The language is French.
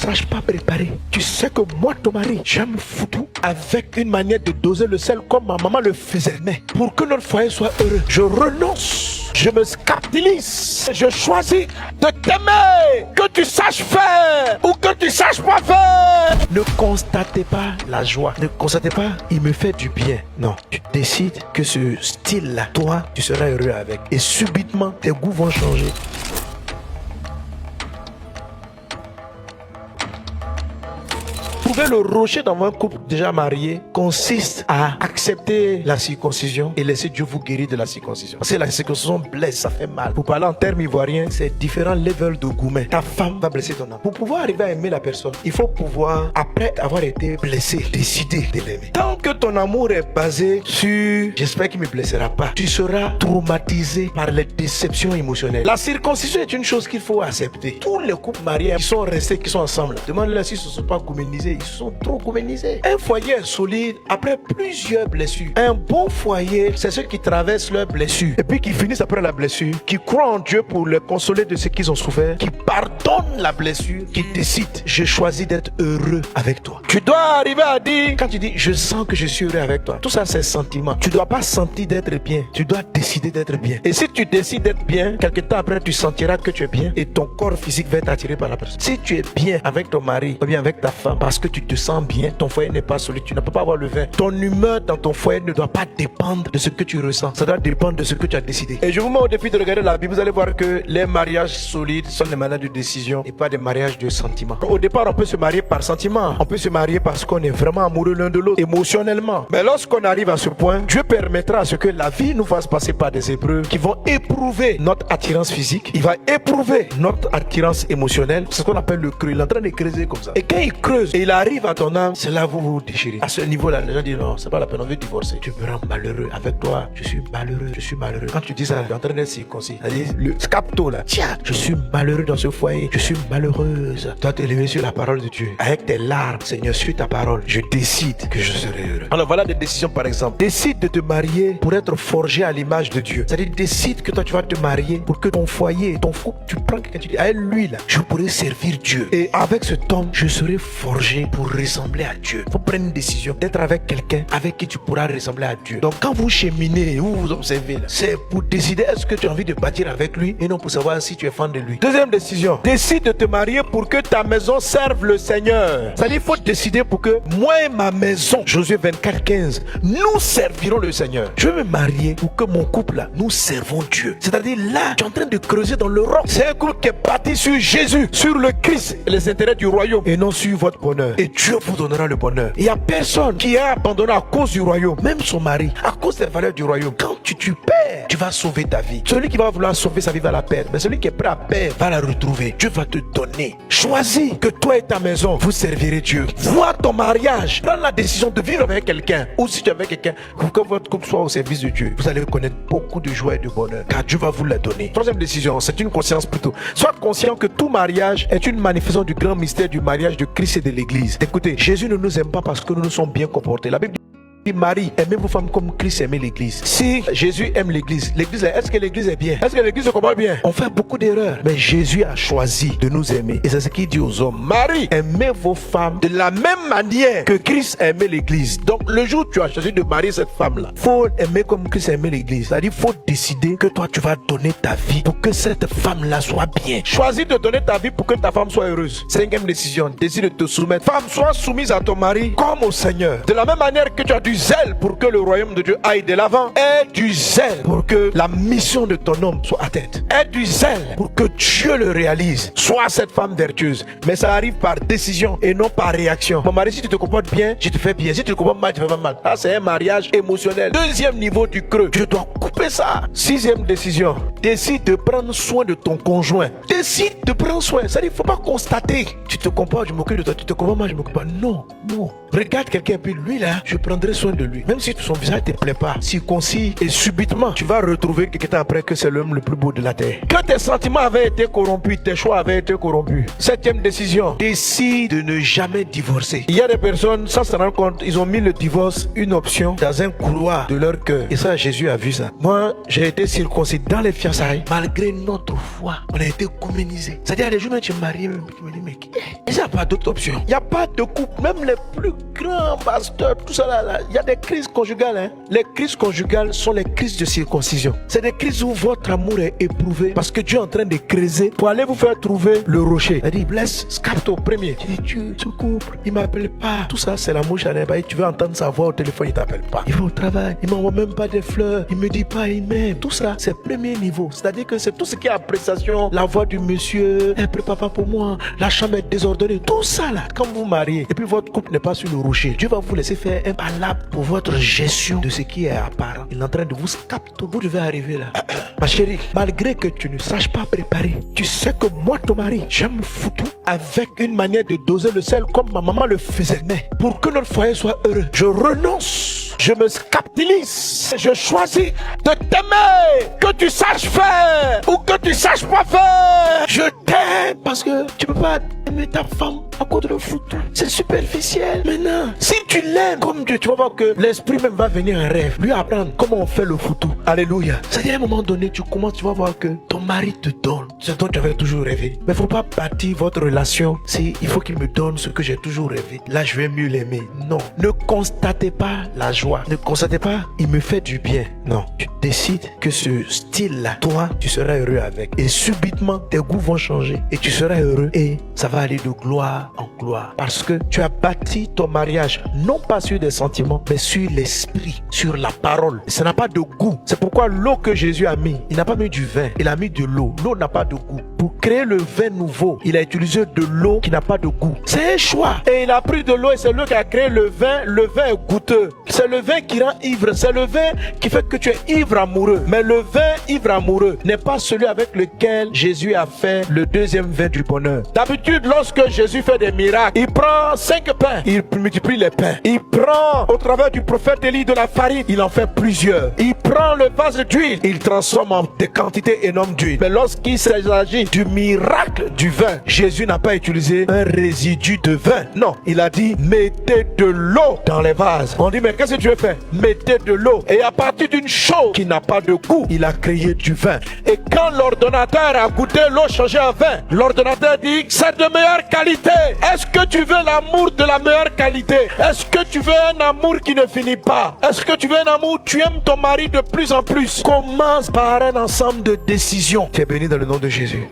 saches pas préparer. Tu sais que moi, ton mari, j'aime foutu avec une manière de doser le sel comme ma maman le faisait. Mais pour que notre foyer soit heureux, je renonce. Je me scaptilise. Je choisis de t'aimer. Que tu saches faire ou que tu saches pas faire. Ne constatez pas la joie. Ne constatez pas, il me fait du bien. Non, tu décides que ce style-là, toi, tu seras heureux avec. Et subitement, tes goûts vont changer. Trouver le rocher dans un couple déjà marié consiste à accepter la circoncision et laisser Dieu vous guérir de la circoncision. Parce que la circoncision blesse, ça fait mal. Pour parler en termes ivoiriens, c'est différents levels de gourmet. Ta femme va blesser ton âme. Pour pouvoir arriver à aimer la personne, il faut pouvoir, après avoir été blessé, décider de l'aimer. Tant que ton amour est basé sur « j'espère qu'il ne me blessera pas », tu seras traumatisé par les déceptions émotionnelles. La circoncision est une chose qu'il faut accepter. Tous les couples mariés qui sont restés, qui sont ensemble, demande-leur s'ils ne se sont pas gouménisés. Ils sont trop gouménisés. Un foyer est solide après plusieurs blessures. Un bon foyer, c'est ceux qui traversent leurs blessures et puis qui finissent après la blessure, qui croient en Dieu pour les consoler de ce qu'ils ont souffert, qui pardonnent la blessure, qui décident « je choisis d'être heureux avec toi ». Tu dois arriver à dire, quand tu dis « je sens que je suis heureux avec toi », tout ça c'est sentiment. Tu ne dois pas sentir d'être bien, tu dois décider d'être bien. Et si tu décides d'être bien, quelque temps après tu sentiras que tu es bien et ton corps physique va être attiré par la personne. Si tu es bien avec ton mari ou bien avec ta femme parce que tu te sens bien, ton foyer n'est pas solide, tu ne peux pas avoir le vin. Ton humeur dans ton foyer ne doit pas dépendre de ce que tu ressens, ça doit dépendre de ce que tu as décidé. Et je vous mets au défi de regarder la Bible, vous allez voir que les mariages solides sont des mariages de décision et pas des mariages de sentiment. Au départ, on peut se marier par sentiment, on peut se marier parce qu'on est vraiment amoureux l'un de l'autre, émotionnellement. Mais lorsqu'on arrive à ce point, Dieu permettra à ce que la vie nous fasse passer par des épreuves qui vont éprouver notre attirance physique, il va éprouver notre attirance émotionnelle, c'est ce qu'on appelle le creux, il est en train de creuser comme ça. Et quand il creuse et il arrive à ton âme, c'est là où vous vous déchirez. À ce niveau-là, les gens disent non, c'est pas la peine, on veut divorcer. Tu me rends malheureux. Avec toi, je suis malheureux, je suis malheureux. Quand tu dis ça, tu es en train d'être circoncis. C'est-à-dire, le scapto là, tiens, je suis malheureux dans ce foyer, je suis malheureuse. Tu dois t'élever sur la parole de Dieu. Avec tes larmes, Seigneur, suis ta parole. Je décide que je serai heureux. Alors voilà des décisions par exemple. Décide de te marier pour être forgé à l'image de Dieu. C'est-à-dire, décide que toi tu vas te marier pour que ton foyer, ton couple, tu prends quelqu'un, tu dis, avec lui là, je pourrai servir Dieu. Et avec cet homme, je serai forgé pour ressembler à Dieu. Il faut prendre une décision d'être avec quelqu'un avec qui tu pourras ressembler à Dieu. Donc quand vous cheminez, vous vous observez là, c'est pour décider est-ce que tu as envie de bâtir avec lui et non pour savoir si tu es fan de lui. Deuxième décision, décide de te marier pour que ta maison serve le Seigneur. C'est-à-dire il faut décider pour que moi et ma maison, Josué 24:15, nous servirons le Seigneur. Je veux me marier pour que mon couple là, nous servons Dieu. C'est-à-dire là, tu es en train de creuser dans le roc. C'est un couple qui est bâti sur Jésus, sur le Christ et les intérêts du royaume et non sur votre bonheur. Et Dieu vous donnera le bonheur. Il n'y a personne qui est abandonné à cause du royaume, même son mari, à cause des valeurs du royaume. Quand tu perds, tu vas sauver ta vie. Celui qui va vouloir sauver sa vie va la perdre, mais celui qui est prêt à perdre va la retrouver. Dieu va te donner. Choisis que toi et ta maison, vous servirez Dieu. Vois ton mariage. Prends la décision de vivre avec quelqu'un. Ou si tu es avec quelqu'un, pour que votre couple soit au service de Dieu, vous allez connaître beaucoup de joie et de bonheur, car Dieu va vous la donner. Troisième décision, c'est une conscience plutôt. Sois conscient que tout mariage est une manifestation du grand mystère du mariage de Christ et de l'Église. Écoutez, Jésus ne nous aime pas parce que nous nous sommes bien comportés. La Bible dit Marie, aimez vos femmes comme Christ aimait l'église. Si Jésus aime l'église, est-ce que l'église est bien? Est-ce que l'église se comporte bien? On fait beaucoup d'erreurs. Mais Jésus a choisi de nous aimer. Et c'est ce qu'il dit aux hommes. Marie, aimez vos femmes de la même manière que Christ aimait l'église. Donc le jour où tu as choisi de marier cette femme-là, faut aimer comme Christ aimait l'église. C'est-à-dire, faut décider que toi tu vas donner ta vie pour que cette femme-là soit bien. Choisis de donner ta vie pour que ta femme soit heureuse. Cinquième décision, décide de te soumettre. Femme, sois soumise à ton mari comme au Seigneur. De la même manière que tu as du zèle pour que le royaume de Dieu aille de l'avant, aie du zèle pour que la mission de ton homme soit atteinte. Aie du zèle pour que Dieu le réalise. Sois cette femme vertueuse. Mais ça arrive par décision et non par réaction. Mon mari, si tu te comportes bien, je te fais bien. Si tu te comportes mal, je te fais mal. Ça, c'est un mariage émotionnel. Deuxième niveau du creux. Je dois couper ça. Sixième décision. Décide de prendre soin de ton conjoint. Décide de prendre soin. Ça dit, il ne faut pas constater. Tu te comportes, je m'occupe de toi. Tu te comportes mal, je m'occupe pas. Non, non. Regarde quelqu'un, puis lui là, je prendrai soin de lui. Même si son visage ne te plaît pas, circoncis, et subitement, tu vas retrouver quelque temps après que c'est l'homme le plus beau de la terre. Que tes sentiments avaient été corrompus, tes choix avaient été corrompus. 7e décision, décide de ne jamais divorcer. Il y a des personnes, sans se rendre compte, ils ont mis le divorce une option dans un couloir de leur cœur. Et ça, Jésus a vu ça. Moi, j'ai été circoncis dans les fiançailles, malgré notre foi. On a été communisés. C'est-à-dire, les jours où tu es marié, tu me dis, mais il n'y a pas d'autre option. Il n'y a pas de couple. Même les plus grands pasteurs, tout ça là, il y a des crises conjugales. Hein. Les crises conjugales sont les crises de circoncision. C'est des crises où votre amour est éprouvé parce que Dieu est en train de creuser pour aller vous faire trouver le rocher. Il dit, blesse, scapte au premier. Tu dis, Dieu, ce couple, il m'appelle pas. Tout ça, c'est l'amour charnel. Tu veux entendre sa voix au téléphone, il t'appelle pas. Il va au travail, il m'envoie même pas des fleurs. Il me dit pas, il m'aime. Tout ça, c'est premier niveau. C'est-à-dire que c'est tout ce qui est appréciation. La voix du monsieur, elle prépare pas pour moi. La chambre est désordonnée. Tout ça là, quand vous vous mariez et puis votre couple n'est pas sur le rocher, Dieu va vous laisser faire un palabre pour votre gestion de ce qui est apparent. Il est en train de vous capter. Vous devez arriver là. Ma chérie, malgré que tu ne saches pas préparer, tu sais que moi, ton mari, j'aime foutu avec une manière de doser le sel comme ma maman le faisait. Mais pour que notre foyer soit heureux, je renonce, je me scaptilise, je choisis de t'aimer, que tu saches faire ou que tu saches pas faire. Je t'aime parce que tu peux pas aimer ta femme à cause de le foutu. C'est superficiel. Maintenant, si tu l'aimes comme Dieu, tu vas voir que l'esprit même va venir en rêve, lui apprendre comment on fait le foutu. Alléluia. C'est-à-dire à un moment donné, tu commences, tu vas voir que ton mari te donne ce dont tu avais toujours rêvé. Mais il ne faut pas bâtir votre relation si il faut qu'il me donne ce que j'ai toujours rêvé. Là, je vais mieux l'aimer. Non. Ne constatez pas la joie. Ne constatez pas, il me fait du bien. Non. Tu décides que ce style-là, toi, tu seras heureux avec. Et subitement, tes goûts vont changer. Et tu seras heureux. Et ça va aller de gloire en gloire. Parce que tu as bâti ton mariage, non pas sur des sentiments, mais sur l'esprit, sur la parole. Et ça n'a pas de goût. C'est pourquoi l'eau que Jésus a mis, il n'a pas mis du vin, il a mis de l'eau. L'eau n'a pas de goût. Pour créer le vin nouveau, il a utilisé de l'eau qui n'a pas de goût. C'est un choix. Et il a pris de l'eau et c'est lui qui a créé le vin. Le vin est goûteux. C'est le vin qui rend ivre. C'est le vin qui fait que tu es ivre amoureux. Mais le vin ivre amoureux n'est pas celui avec lequel Jésus a fait le deuxième vin du bonheur. D'habitude, lorsque Jésus fait des miracles, il prend 5 pains, il multiplie les pains. Il prend au travers du prophète Élie de la farine, il en fait plusieurs. Il prend le vase d'huile, il transforme en des quantités énormes d'huile. Mais lorsqu'il s'agit du miracle du vin, Jésus n'a pas utilisé un résidu de vin. Non, il a dit mettez de l'eau dans les vases. On dit mais qu'est-ce que tu veux faire? Mettez de l'eau. Et à partir d'une chose qui n'a pas de goût, il a créé du vin. Et quand l'ordonnateur a goûté l'eau changée en vin, l'ordonnateur dit c'est de meilleure qualité. Est-ce que tu veux l'amour de la meilleure qualité? Est-ce que tu veux un amour qui ne finit pas? Est-ce que tu veux un amour? Tu aimes ton mari de plus en plus. Commence par un ensemble de décisions. Tu es béni dans le nom de Jésus.